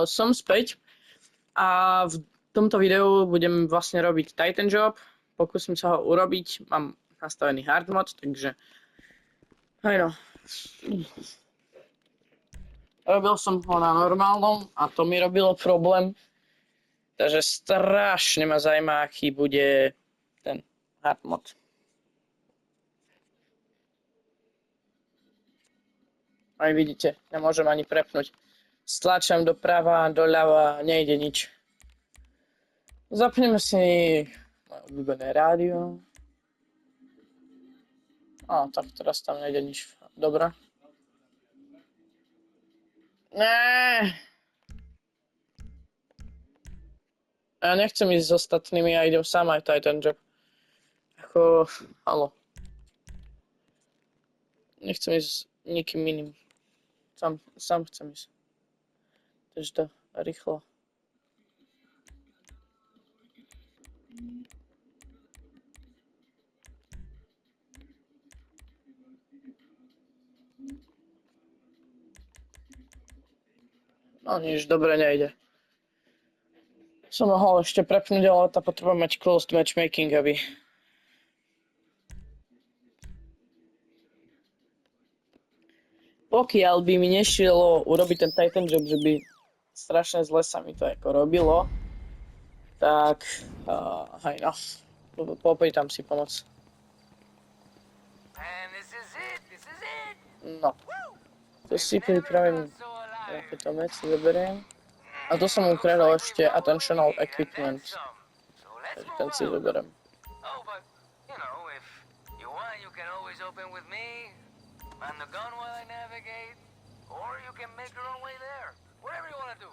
som späť a v tomto videu budem vlastne robiť Titan Job. Pokúsim sa ho urobiť, mám nastavený hard mod, takže no. Robil som ho na normálnom a to mi robilo problém, takže strašne ma zaujíma, aký bude ten hard mod. Aj vidíte, nemôžem ani prepnúť. Stlačam doprava, doľava, nejde nič. Zapneme si moje obľúbené rádio. Tak teraz tam nejde nič. Dobre. Ne. Ja nechcem ísť s ostatnými, ja idem sám aj Titan Job. Haló. Nechcem ísť s nikým iným. Sám chcem ísť. Takže to rýchlo. No nič, dobre nejde. Som mohol ešte prepnúť, ale to potrebujem mať closed matchmaking, aby... Pokiaľ by mi nešielo urobiť ten Titan Job, že by strašne zle sa mi to ako robilo, tak popýtam si pomoc. No. To si pripravím takéto veci, zoberiem. A to som ukradol ešte attentional equipment. Takže ten si zoberiem. And the gun while I navigate, or you can make your own way there. Whatever you want to do.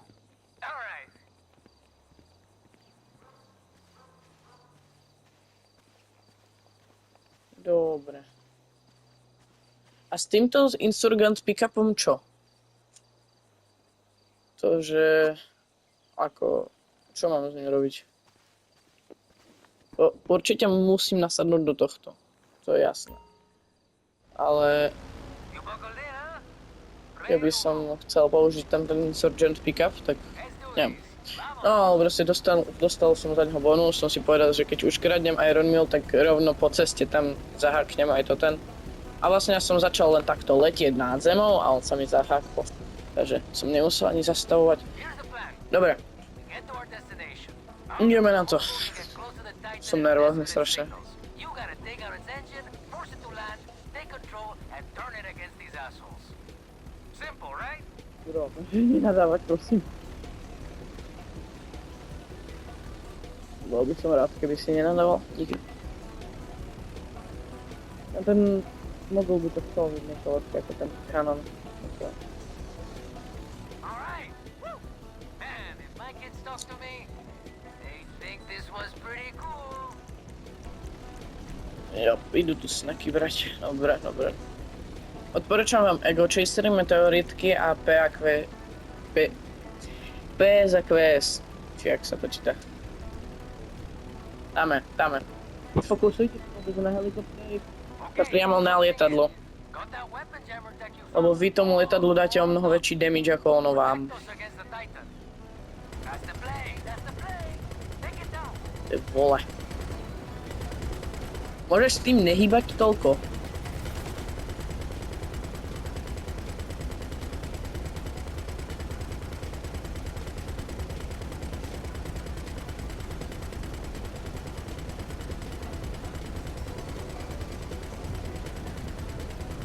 All right. Dobre. A s týmto Insurgent pick-upom čo? To, že... Čo mám s ním robiť? Určite musím nasadnúť do tohto. To je jasné. Ale... Keby som chcel použiť tam ten Insurgent pickup, tak neviem. No, proste dostal som za neho bonus, som si povedal, že keď už kradnem Iron Mill, tak rovno po ceste tam zahaknem aj to ten. A vlastne ja som začal len takto letieť nad zemou a on sa mi zahakol. Takže som nemusel ani zastavovať. Dobre. Ideme na to. Som nervózny strašne. Bro, nenadávať, prosím. Bol by som rád, keby si nenadával. Díky. A ten modul by to chcel byť niečo lepšie ako ten kanon. Jo, idú tu snacky brať. Dobre. Odporúčam vám Ego Chasery, meteoritky a P za QS. Či jak sa to číta. Dáme. Fokusujte sa na helikoptéry. Priamo na lietadlo. Lebo vy tomu lietadlu dáte o mnoho väčší damage ako ono vám. Ty vole. Môžeš s tým nehýbať toľko?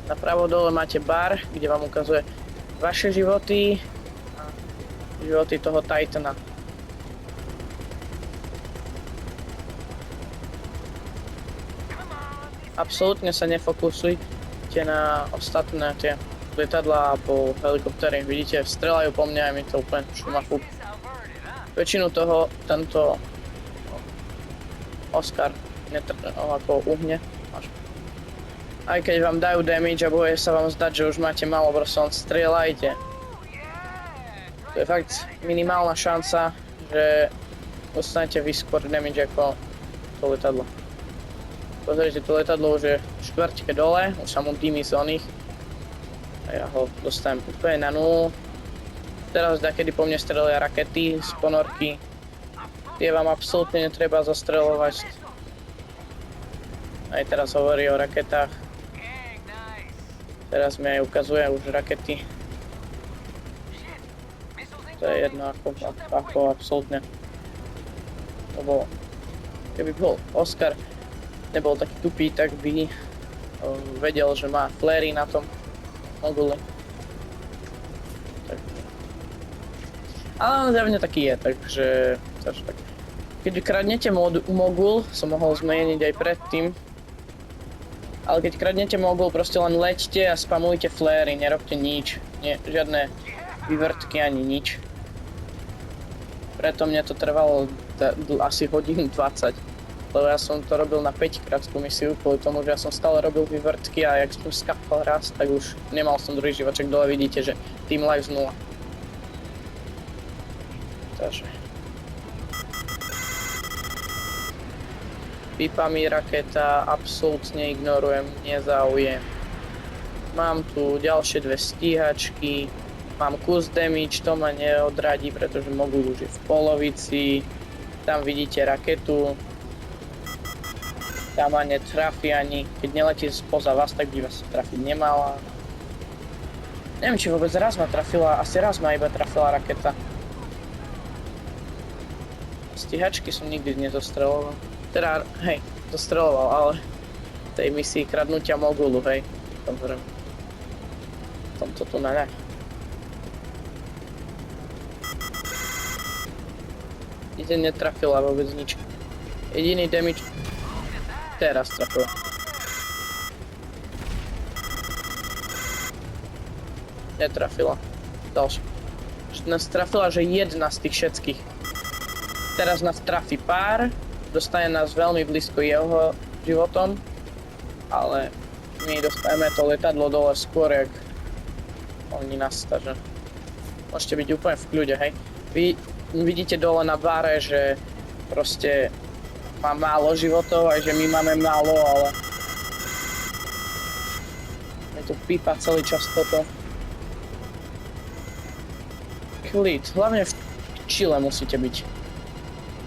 Napravo dole máte bar, kde vám ukazuje vaše životy a životy toho Titana. Absolútne sa nefokusujte na ostatné tie lietadlá alebo helikoptéry. Vidíte, strelajú po mne a mi to úplne šumaku. Väčšinu toho tento Oscar ako uhne. Aj keď vám dajú damage a bude sa vám zdať, že už máte malo, proste len strieľajte. To je fakt minimálna šanca, že dostanete vy skôr damage ako to lietadlo. Pozrite, to lietadlo už je štvrťke dole, už sa mu dými z oných. A ja ho dostanem úplne na nulu. Teraz kedy po mne strelia rakety z ponorky. Tie vám absolútne netreba zastreľovať. Aj teraz hovorí o raketách. Teraz mi aj ukazuje už rakety. To je jedno ako absolútne. Lebo keby bol Oscar nebol taký tupý, tak by vedel, že má fléry na tom mogule. Tak. Ale on zjavne taký je, takže tak. Keď kradnete mogul, som mohol zmeniť aj predtým. Ale keď kradnete mogul, proste len leďte a spamujte fléry, nerobte nič. Nie, žiadne vývrtky ani nič. Preto mne to trvalo asi hodinu 20. Lebo ja som to robil na 5-krát tú misiu, kvôli tomu, že ja som stále robil vývrtky a jak som skapal raz, tak už nemal som druhý živoček. Dole vidíte, že team life 0. Takže. Pípa mi raketa, absolútne ignorujem, nezáujem. Mám tu ďalšie dve stíhačky, mám kus damage, to ma neodradí, pretože mogul už je v polovici. Tam vidíte raketu. Tam ma netrafí ani, keď neletí spoza vás, tak by vás trafiť nemala. Neviem, či vôbec raz ma trafila, asi raz ma iba trafila raketa. Stíhačky som nikdy nezostreloval. Teda, hej, dostreloval, ale v tej misii kradnutia mogulu, hej. Dobre. Tomto tu ne. Ide netrafila vôbec nič. Jediný damage teraz trafila. Netrafila. Ďalšie. Nás trafila, že jedna z tých všetkých. Teraz nás trafí pár. Dostane nás veľmi blízko jeho životom, ale my dostaneme to lietadlo dole skôr, jak oni nás, takže môžete byť úplne v kľude, hej. Vy vidíte dole na bare, že proste má málo životov, aj že my máme málo, ale je tu pípa celý čas toto. Klid, hlavne v Chile musíte byť.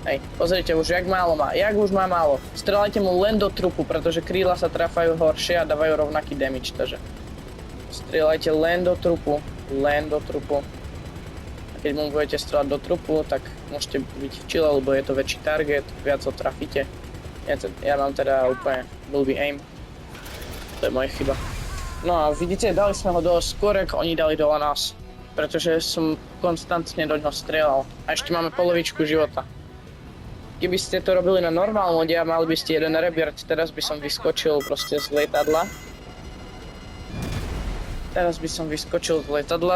Hej, pozrite už, jak málo má, jak už má málo. Strelajte mu len do trupu, pretože krídla sa trafajú horšie a dávajú rovnaký damage, takže strelajte len do trupu, A keď mu budete strelať do trupu, tak môžete byť v Chile, lebo je to väčší target, viac ho trafíte. Ja mám teda úplne blbý aim, to je moja chyba. No a vidíte, dali sme ho dole skôr, ako oni dali dole nás, pretože som konstantne do ňoho strieľal a ešte máme polovičku života. Keby ste to robili na normálnom mode a mali by ste jeden rebirth, teraz by som vyskočil proste z lietadla.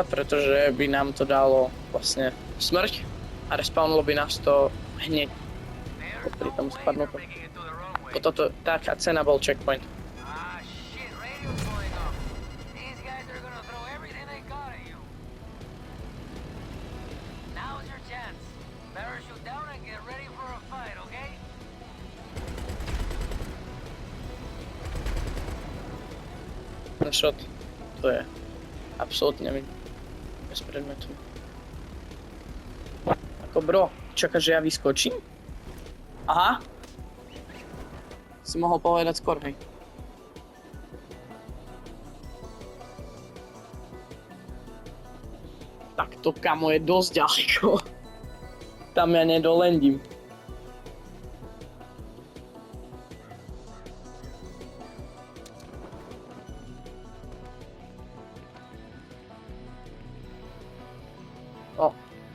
Pretože by nám to dalo vlastne smrť a respawnlo by nás to hneď pri tom spadnutom. Toto taká cena bol checkpoint. Ten shot, to je absolútne bez predmetu. Ako bro, čakáš, že ja vyskočím? Aha. Si mohol povedať skôr, hej. Tak to, kamo, je dosť ďaleko. Tam ja nedolendím.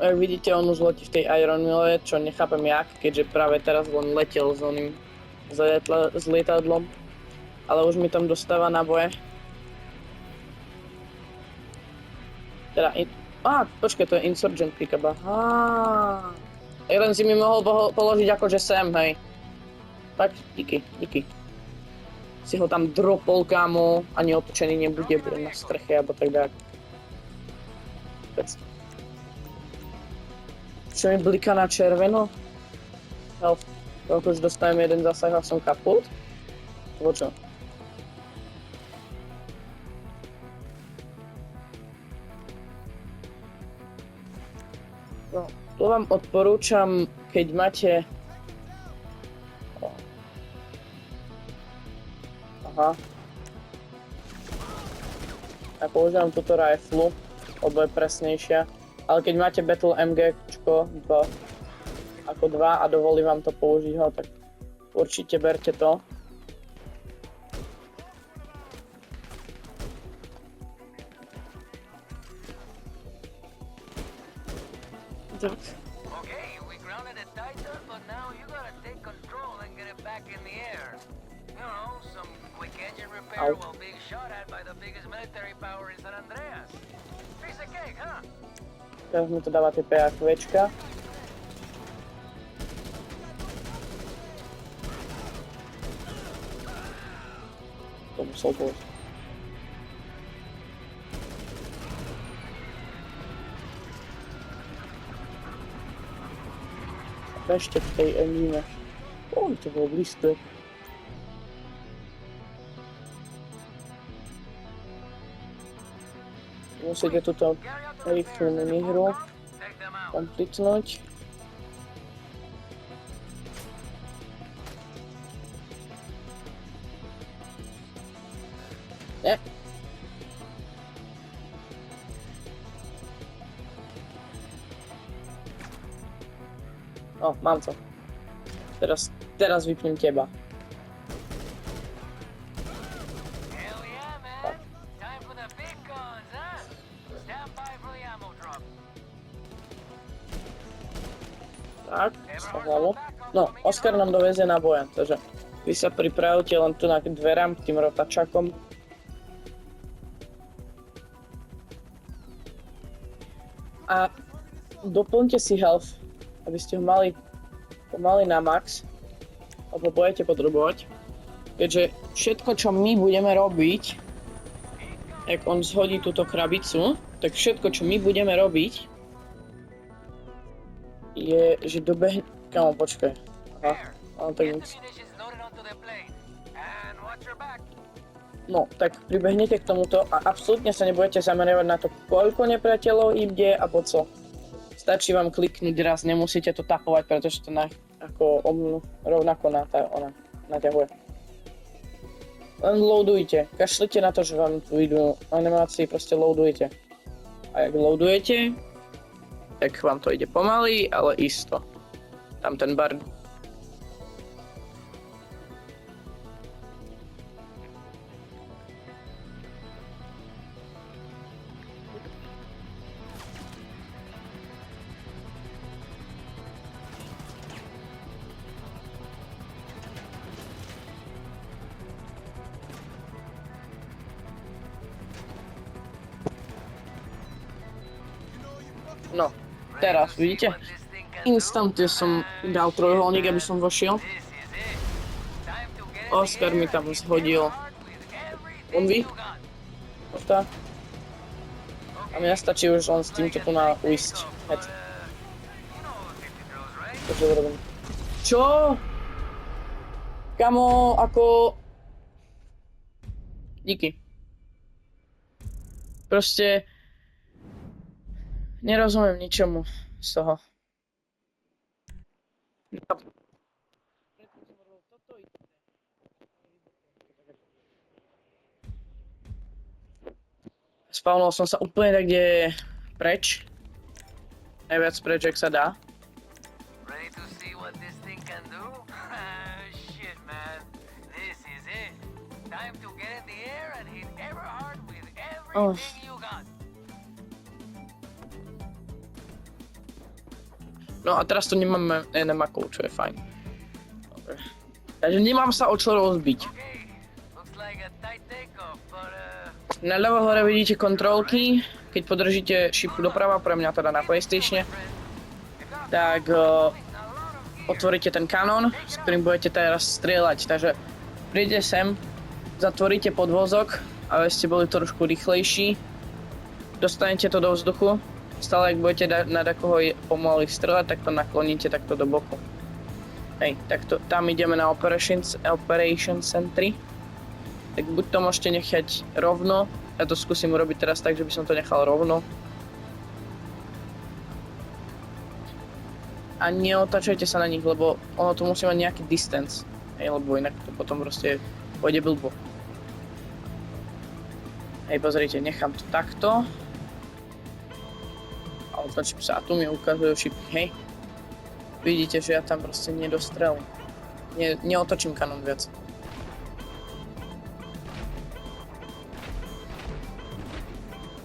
Jak vidíte, on už letí v tej Iron Mille, čo nechápem jak, keďže práve teraz len letel s oným s lietadlom. Ale už mi tam dostáva náboje. Teda počkaj, to je Insurgent pickup. Jeden si mi mohol položiť akože sem, hej. Tak, díky. Si ho tam dropol, kámo, ani otočený nebude, bude na streche, alebo tak dále. Čo mi bliká na červeno? Health. Koľko už dostanem jeden zásah a som kaput? Alebo čo? Tu vám odporúčam, keď máte... Aha. Ja používam túto riflu, lebo je presnejšia. Ale keď máte Battle MGčko 2 a dovolí vám to použiť ho, tak určite berte to. Okay, we grounded it tighter, but now you gotta take control and get it back in the air. You know, some quick engine repair while being shot at by the biggest military power in San Andreas. Piece of cake, huh? Teraz mi to dáva tie PAQčka. To musel bol. Ešte v tej engine. To bolo blízko. Musíte túto rýchlu minihru komplitnúť. Ne. Mám to. Teraz vypnem teba. Tak, stávalo. No, Oskar nám dovezie na boja, takže vy sa pripravujte len tu na dverám k tým rotačakom. A doplňte si health, aby ste ho mali na max, lebo budete potrebovať. Keďže všetko, čo my budeme robiť, ak on zhodí túto krabicu, tak všetko, čo my budeme robiť, je, že dobehne... Kámo, počkaj. Aha, tak nic. No, tak pribehnete k tomuto a absolútne sa nebudete zameriavať na to, koľko nepriateľov ide a po co. Stačí vám kliknúť raz, nemusíte to tapovať, pretože to rovnako naťahuje. Len loadujte, kašlite na to, že vám tu idú animácie, proste loadujte. A jak loadujete, tak vám to ide pomaly, ale isto. Tam ten bar. No, teraz vidíte? Instantne som dal trojuholník, aby som vošiel. Oskar mi tam zhodil bomby. A mňa stačí už len s týmto tu na uísť. Takže urobím. Čo? Kamo, ako... Díky. Proste... Nerozumiem ničomu z toho. Spawnol som sa úplne tak, kde preč. Najviac preč, jak sa dá. Oh. No a teraz tu nemáme enemakov, čo je fajn. Dobre. Takže nemám sa o čo rozbiť. Na ľavo hore vidíte kontrolky. Keď podržíte šipku doprava, pre mňa teda na PlayStatione, tak otvoríte ten kanón, s ktorým budete teraz strieľať. Takže príde sem, zatvoríte podvozok, aby ste boli trošku rýchlejší. Dostanete to do vzduchu. Stále, ak budete na takoho pomaly strelať, tak to nakloníte takto do boku. Hej, tak tam ideme na Operation Centry. Tak buď to môžete nechať rovno, ja to skúsim urobiť teraz tak, že by som to nechal rovno. a neotačajte sa na nich, lebo ono tu musí mať nejaký distance. Hej, lebo inak to potom proste pôjde blbo. Hej, pozrite, nechám to takto. A otočím sa a tu mi ukazujú šipky, hej. Vidíte, že ja tam proste nedostrelím. Neotočím kanon viac.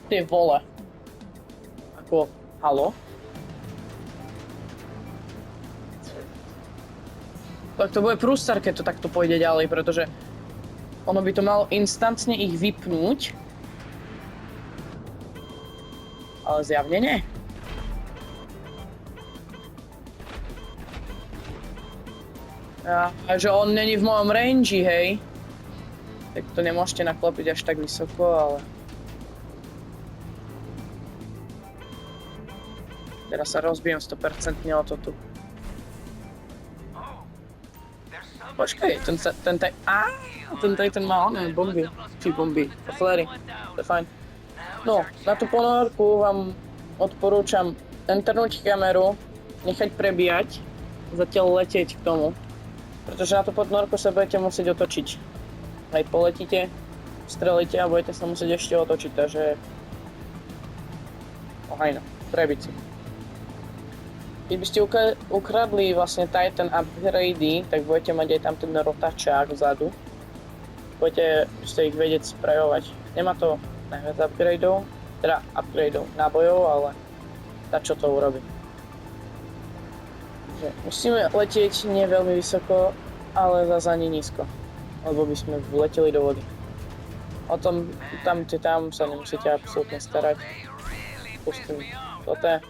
Ty vole. Ako, halo? Tak to bude prústar, keď to takto pôjde ďalej, pretože ono by to malo instantne ich vypnúť. Ale zjavne nie. A že on není v mojom range, hej. Tak to nemôžete naklopiť až tak vysoko, ale... Teraz sa rozbijem 100% o to tu. Počkej, ten Titan má oné bomby. Či bomby, flery. To je fajn. No, na tú ponorku vám odporúčam entrnúť kameru, nechať prebíjať, zatiaľ letieť k tomu. Pretože na tú ponorku sa budete musieť otočiť. Aj poletíte, strelíte a budete sa musieť ešte otočiť, takže... Ohajno, prebiť si. Keď by ste ukradli vlastne Titan upgrady, tak budete mať aj tam ten rotačák vzadu. Budete ich vedieť sprejovať. Nemá to najviac upgradeov, teda upgradeov nábojov, ale tá čo to urobí. Takže musíme letieť nie veľmi vysoko, ale zase ani nízko, lebo by sme vleteli do vody. O tom, tam sa nemusíte absolútne starať. Pustím toto.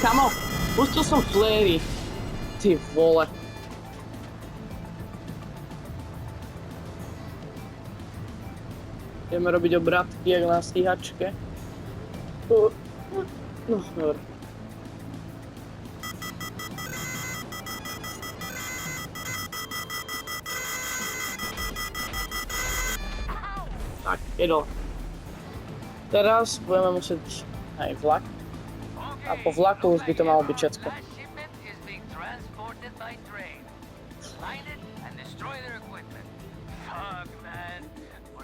Kamo, pustil som fléry. Ty vole. Ideme robiť obratky, jak na stíhačke. No, dobre. Tak, jedol. Teraz budeme musieť aj vlak. A po vlaku už by to malo byť všetko.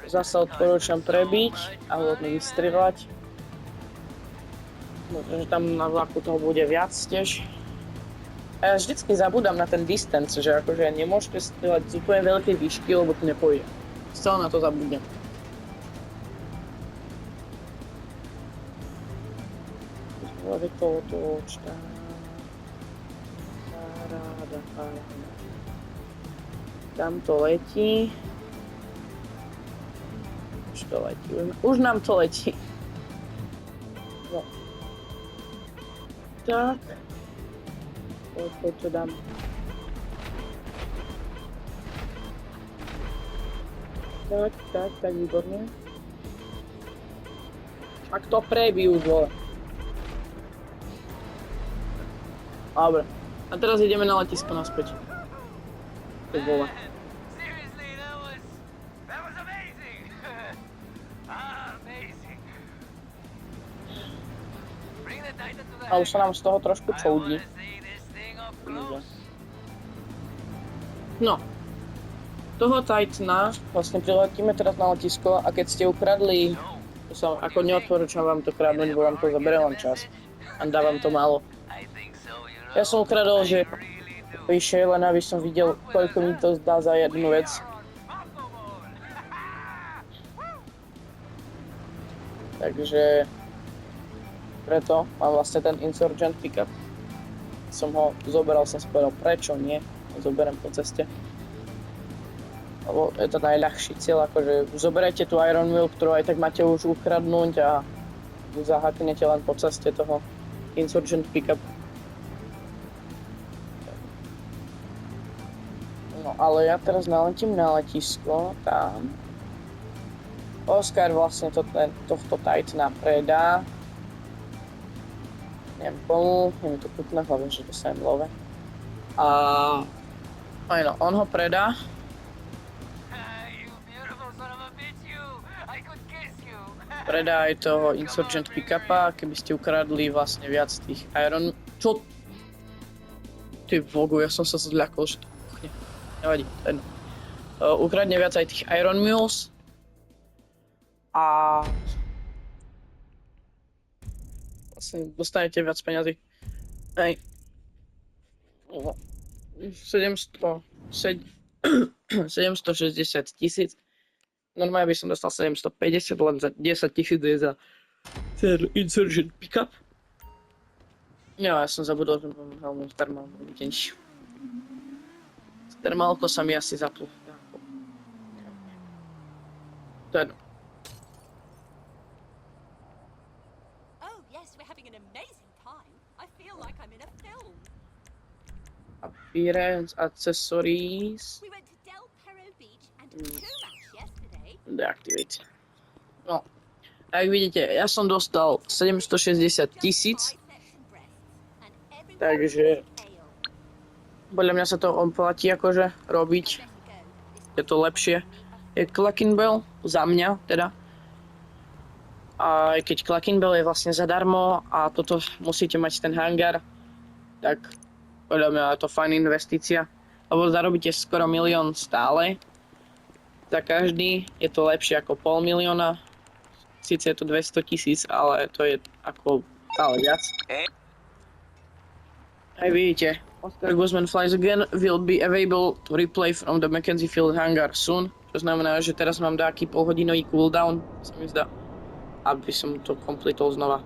Zase odporúčam prebiť a hodne vystrieľať. Pretože tam na vlaku toho bude viac tiež. A ja vždycky zabúdam na ten distance, že akože nemôžete strieľať z úplne veľkej výšky, lebo to nepôjde. Stále na to zabudnem. Tam to letí. Už nám to letí. No. Tak. Poď to dám. Tak, výborne. Ak to prebijú, vole. Dobre. A teraz ideme na letisko naspäť. To vole. A už sa nám z toho trošku čoudí. No. Toho Titana vlastne priletíme teraz na letisko a keď ste ukradli, ako neodporúčam vám to kradnúť, bo vám to zabere len čas. A dá vám to málo. Ja som ukradol, že píše, len aby som videl, koľko mi to dá za jednu vec. Takže preto mám vlastne ten Insurgent pickup. Som ho zoberal, som si povedal, prečo nie, zoberiem po ceste. Lebo je to najľahší cieľ, akože zoberajte tú Iron Wheel, ktorú aj tak máte už ukradnúť a zahaknete len po ceste toho Insurgent pickup. No ale ja teraz naletím na letisko, tam. Oscar vlastne tohto Titana predá. Neviem komu, je mi to chutné, hlavne, že to sa im love. A on ho predá. predaj toho Insurgent Pickupa, keby ste ukradli vlastne viac tých Iron... Čo? Ty vogu, ja som sa zľakol, že to buchne. Nevadí, to je jedno. Ukradne viac aj tých Iron Mules. A... vlastne dostanete viac peňazí. Hej. 760 000. Normálne by som dostal 750, len za 10 000 je za ten Insurgent Pickup. Ja som zabudol, že mám hlavnú termálnu vidieť. Termálko sa mi asi zaplo. To je jedno. Oh, yes, we're having an amazing time. I feel like I'm in a film. Appearance, accessories, We went to Del Perro Beach and Comox yesterday. deactivate. No, ak vidíte, ja som dostal 760 000, takže podľa mňa sa to oplatí akože robiť. Je to lepšie. Je Clucking Bell, za mňa teda. A aj keď Clucking Bell je vlastne zadarmo a toto musíte mať ten hangár, tak podľa mňa je to fajn investícia. Lebo zarobíte skoro 1 000 000 stále. Za každý je to lepšie ako 500 000. Sice je to 200 000, ale to je ako stále viac. Aj vidíte, Oscar Guzman flies again will be available to replay from the Mackenzie Field hangar soon. To znamená, že teraz mám taký polhodinový cooldown, sa mi zdá, aby som to completol znova.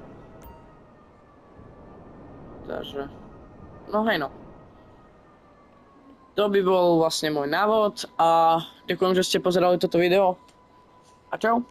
Takže, no hej no. To by bol vlastne môj návod a ďakujem, že ste pozerali toto video. A čau.